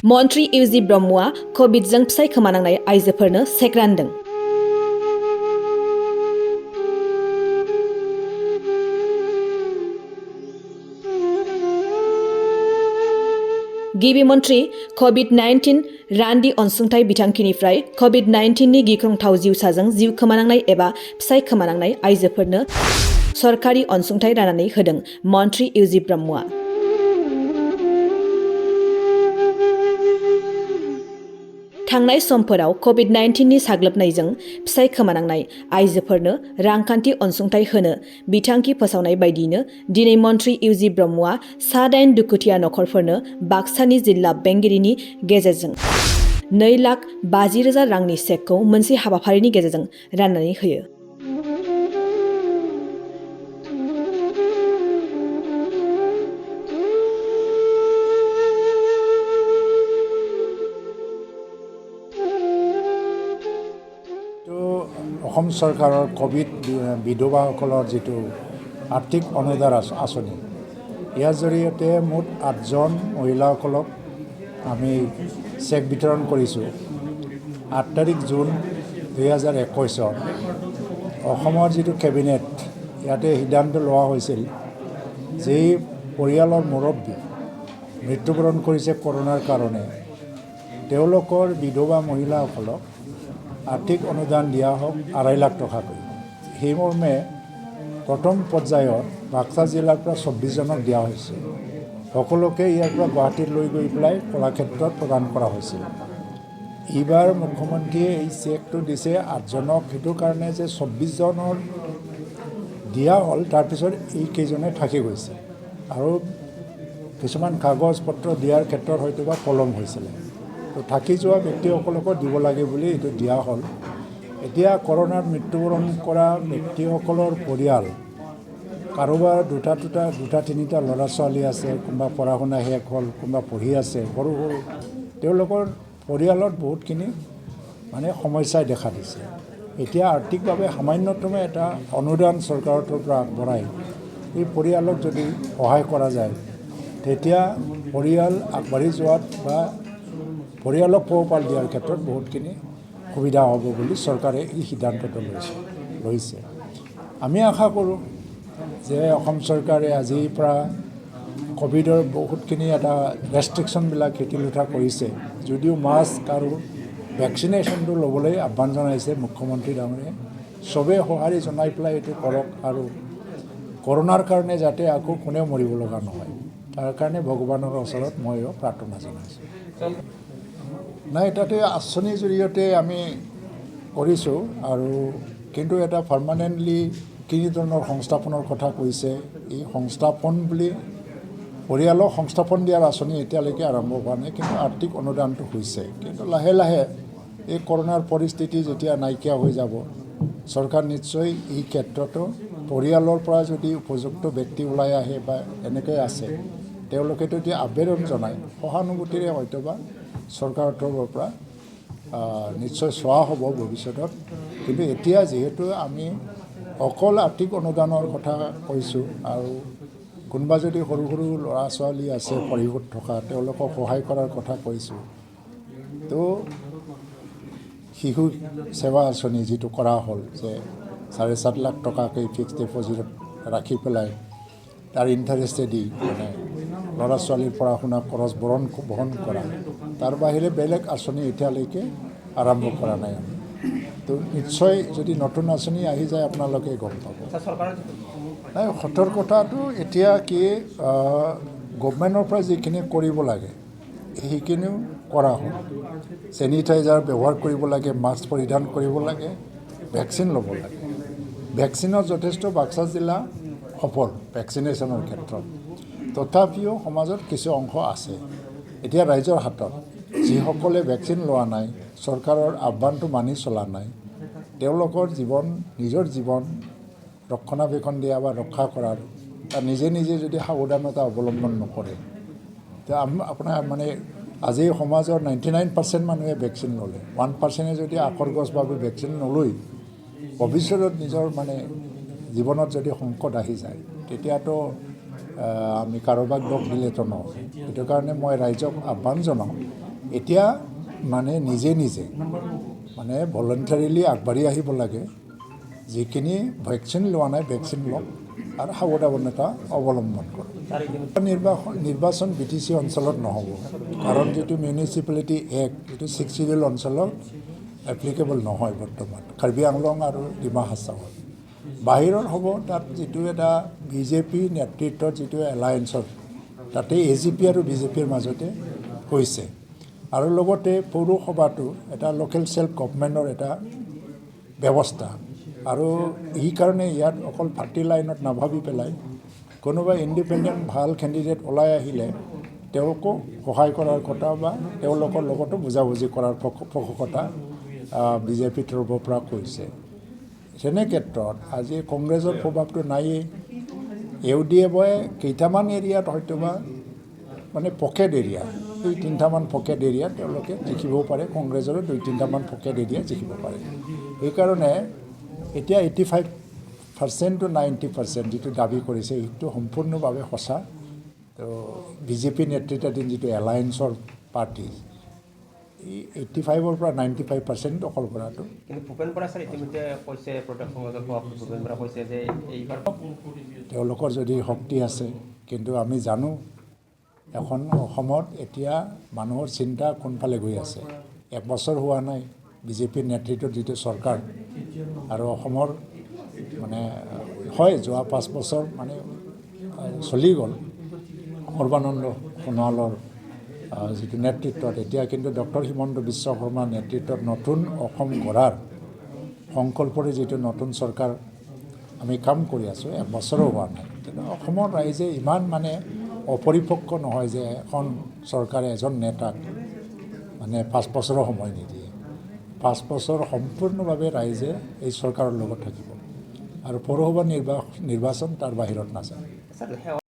मन्त्री इउजि ब्रह्मआ कभिडजों फिसाय खोमानांनाय आइजोफोरनो चेक रानदों। गिबि मन्त्री कभिड-19 रान्दि अनसुंथाइ बिथांखिनिफ्राय कभिड-19नि गिख्रंथाव जिउसाजों जिउ खोमानांनाय एबा फिसाय खोमानांनाय आइजोफोरनो सरकारि अनसुंथाइ राननानै होदों मन्त्री इउजि ब्रह्मआ। थांनाय समफोराव कभिड-19नि साग्लोबनायजों फिसाय खोमानांनाय आइजोफोरनो रांखान्थि अनसुंथाइ होनो बिथांखि फोसावनाय बायदियैनो दिनै मन्त्री इउजि ब्रह्मआ 9 दुखुथिया नखरफोरनो बाक्सानि जिल्ला बेंगिरिनि गेजेरजों 2,50,000 रांनि चेकखौ मोनसे हाबाफारिनि गेजेरजों राननानै होयो। অসম চৰকাৰৰ কোভিড বিধৱাসকলৰ যিটো আৰ্থিক অনুদান আঁচনি, ইয়াৰ জৰিয়তে মুঠ 8জন মহিলাসকলক আমি চেক বিতৰণ কৰিছোঁ। 8 তাৰিখ জুন 2021 অসমৰ যিটো কেবিনেট, ইয়াতে সিদ্ধান্ত লোৱা হৈছিল যে পৰিয়ালৰ মুৰব্বী মৃত্যুবৰণ কৰিছে কৰোনাৰ কাৰণে, তেওঁলোকৰ বিধৱা মহিলাসকলক আৰ্থিক অনুদান দিয়া হওক 2.5 লাখ টকাকৈ। সেই মৰ্মে প্ৰথম পৰ্যায়ত বাক্সা জিলাৰ পৰা 24জনক দিয়া হৈছে। সকলোকে ইয়াৰ পৰা গুৱাহাটীত লৈ গৈ পেলাই কলাক্ষেত্ৰত প্ৰদান কৰা হৈছিল। এইবাৰ মুখ্যমন্ত্ৰীয়ে এই চেকটো দিছে 8জনক, সেইটো কাৰণে যে 24জনৰ দিয়া হ'ল, তাৰপিছত এইকেইজনে থাকি গৈছে আৰু কিছুমান কাগজ পত্ৰ দিয়াৰ ক্ষেত্ৰত হয়তো বা পলম হৈছিলে। তো থাকি যোৱা ব্যক্তিসকলকো দিব লাগে বুলি এইটো দিয়া হ'ল। এতিয়া কৰোনাত মৃত্যুবৰণ কৰা ব্যক্তিসকলৰ পৰিয়াল, কাৰোবাৰ দুটা তিনিটা ল'ৰা ছোৱালী আছে, কোনোবা পঢ়া শুনা শেষ হ'ল, কোনোবা পঢ়ি আছে, সৰু সৰু, তেওঁলোকৰ পৰিয়ালত বহুতখিনি মানে সমস্যাই দেখা দিছে। এতিয়া আৰ্থিকভাৱে সামান্যতমে এটা অনুদান চৰকাৰৰ পৰা আগবঢ়াই এই পৰিয়ালক যদি সহায় কৰা যায়, তেতিয়া পৰিয়াল আগবাঢ়ি যোৱাত বা পৰিয়ালক পোহপাল দিয়াৰ ক্ষেত্ৰত বহুতখিনি সুবিধা হ'ব বুলি চৰকাৰে এই সিদ্ধান্তটো লৈছে। আমি আশা কৰোঁ যে অসম চৰকাৰে আজিৰ পৰা কোভিডৰ বহুতখিনি এটা ৰেষ্ট্ৰিকশ্যনবিলাক শিথিলতা কৰিছে, যদিও মাস্ক আৰু ভেকচিনেশ্যনটো ল'বলৈ আহ্বান জনাইছে মুখ্যমন্ত্ৰী ডাঙৰীয়াই। চবেই সঁহাৰি জনাই পেলাই এইটো কৰক আৰু কৰোনাৰ কাৰণে যাতে আকৌ কোনেও মৰিব লগা নহয়, তাৰ কাৰণে ভগৱানৰ ওচৰত ময়ো প্ৰাৰ্থনা জনাইছোঁ। নাই, তাতে আঁচনিৰ জৰিয়তে আমি কৰিছোঁ আৰু কিন্তু এটা পাৰ্মানেণ্টলি কি ধৰণৰ সংস্থাপনৰ কথা কৈছে। এই সংস্থাপন বুলি পৰিয়ালক সংস্থাপন দিয়াৰ আঁচনি এতিয়ালৈকে আৰম্ভ হোৱা নাই, কিন্তু আৰ্থিক অনুদানটো হৈছে। কিন্তু লাহে লাহে এই কৰোনাৰ পৰিস্থিতি যেতিয়া নাইকিয়া হৈ যাব, চৰকাৰ নিশ্চয় এই ক্ষেত্ৰতো পৰিয়ালৰ পৰা যদি উপযুক্ত ব্যক্তি ওলাই আহে বা এনেকৈ আছে, তেওঁলোকে যদি আবেদন জনায়, সহানুভূতিৰে হয়তোবা চৰকাৰৰ তৰফৰ পৰা নিশ্চয় চোৱা হ'ব ভৱিষ্যতত। কিন্তু এতিয়া যিহেতু আমি অকল আৰ্থিক অনুদানৰ কথা কৈছোঁ আৰু কোনোবা যদি সৰু সৰু ল'ৰা ছোৱালী আছে পঢ়ি থকা, তেওঁলোকক সহায় কৰাৰ কথা কৈছোঁ। তো শিশু সেৱা আঁচনি যিটো কৰা হ'ল যে 7.5 লাখ টকাকৈ ফিক্সড ডিপ'জিট ৰাখি পেলাই তাৰ ইণ্টাৰেষ্টেদি মানে ল'ৰা ছোৱালীৰ পঢ়া শুনা খৰচ বহন কৰা, তাৰ বাহিৰে বেলেগ আঁচনি এতিয়ালৈকে আৰম্ভ কৰা নাই আমি। তো নিশ্চয় যদি নতুন আঁচনি আহি যায় আপোনালোকে গম পাব। নাই, সতৰ্কতাটো এতিয়া কি গভমেণ্টৰ পৰা যিখিনি কৰিব লাগে সেইখিনিও কৰা হ'ল। চেনিটাইজাৰ ব্যৱহাৰ কৰিব লাগে, মাস্ক পৰিধান কৰিব লাগে, ভেকচিন ল'ব লাগে। ভেকচিনত যথেষ্ট বাক্সা জিলা সফল ভেকচিনেশ্যনৰ ক্ষেত্ৰত। তথাপিও সমাজত কিছু অংশ আছে এতিয়া ৰাইজৰ হাতত, যিসকলে ভেকচিন লোৱা নাই, চৰকাৰৰ আহ্বানটো মানি চলা নাই, তেওঁলোকৰ নিজৰ জীৱন ৰক্ষণাবেক্ষণ দিয়া বা ৰক্ষা কৰাৰ বা নিজে যদি সাৱধানতা অৱলম্বন নকৰে, তো আপোনাৰ মানে আজি সমাজৰ 99% মানুহে ভেকচিন ল'লে, 1%-এ যদি আখৰগছভাৱে ভেকচিন নলৈ ভৱিষ্যতত নিজৰ মানে জীৱনত যদি সংকট আহি যায়, তেতিয়াতো আমি কাৰোবাক দোষ দিলেতো নহয়। সেইটো কাৰণে মই ৰাইজক আহ্বান জনাওঁ এতিয়া মানে নিজে নিজে মানে ভলেণ্টাৰিলি আগবাঢ়ি আহিব লাগে যিখিনি ভেকচিন লোৱা নাই ভেকচিন লওক আৰু সাৱধানতা অৱলম্বন কৰক নিৰ্বাচন BTC অঞ্চলত নহ'ব কাৰণ যিটো মিউনিচিপেলিটি এক্ট যিটো 6 চিডিউল অঞ্চলত এপ্লিকেবল নহয় বৰ্তমান কাৰ্বি আংলং আৰু ডিমা হাছাওত বাহিৰত হ'ব তাত যিটো এটা BJP নেতৃত্বত যিটো এলায়েন্সৰ তাতে AGP আৰু BJPৰ মাজতে হৈছে আৰু লগতে পৌৰসভাটো এটা লোকেল সেল্ফ গভৰ্ণমেণ্টৰ এটা ব্যৱস্থা আৰু এই কাৰণে ইয়াত অকল পাৰ্টি লাইনত নাভাবি পেলাই কোনোবা ইণ্ডিপেণ্ডেণ্ট ভাল কেণ্ডিডেট ওলাই আহিলে তেওঁকো সহায় কৰাৰ কথা বা তেওঁলোকৰ লগতো বুজাবুজি কৰাৰ পোষকতা BJPৰ তৰফৰ পৰা কৈছে তেনে ক্ষেত্ৰত আজি কংগ্ৰেছৰ প্ৰভাৱটো নায়েই UDFে কেইটামান এৰিয়াত হয়তোবা মানে পকেট এৰিয়া 2-3টামান পকেট এৰিয়া তেওঁলোকে জিকিব পাৰে কংগ্ৰেছৰো 2-3টামান পকেট এৰিয়া জিকিব পাৰে সেইকাৰণে এতিয়া 85% to 90% যিটো দাবী কৰিছে এইটো সম্পূৰ্ণভাৱে সঁচা তো BJP নেতৃত্বাধীন যিটো এলায়েন্সৰ পাৰ্টি এই 85ৰ পৰা 95% দখল কৰাটো কিন্তু ভূপেন বৰা ছাৰ ইতিমধ্যে কৈছে প্ৰদেশ সংগঠন সভাপতি ভূপেন বৰা কৈছে যে এইবাৰ তেওঁলোকৰ যদি শক্তি আছে কিন্তু আমি জানো এখন অসমত এতিয়া মানুহৰ চিন্তা কোনফালে গৈ আছে এক বছৰ হোৱা নাই BJPৰ নেতৃত্বত যিটো চৰকাৰ আৰু অসমৰ মানে হয় যোৱা 5 বছৰ মানে চলি গ'ল সৰ্বানন্দ সোণোৱালৰ যিটো নেতৃত্বত এতিয়া কিন্তু ডক্টৰ হিমন্ত বিশ্ব শৰ্মাৰ নেতৃত্বত নতুন অসম গঢ়াৰ সংকল্পৰে যিটো নতুন চৰকাৰ আমি কাম কৰি আছোঁ এক বছৰো হোৱা নাই কিন্তু অসমৰ ৰাইজে ইমান মানে অপৰিপক্ক নহয় যে এখন চৰকাৰে এজন নেতাক মানে 5 বছৰৰ সময় নিদিয়ে 5 বছৰ সম্পূৰ্ণভাৱে ৰাইজে এই চৰকাৰৰ লগত থাকিব আৰু পৌৰসভা নিৰ্বাচন তাৰ বাহিৰত নাযায়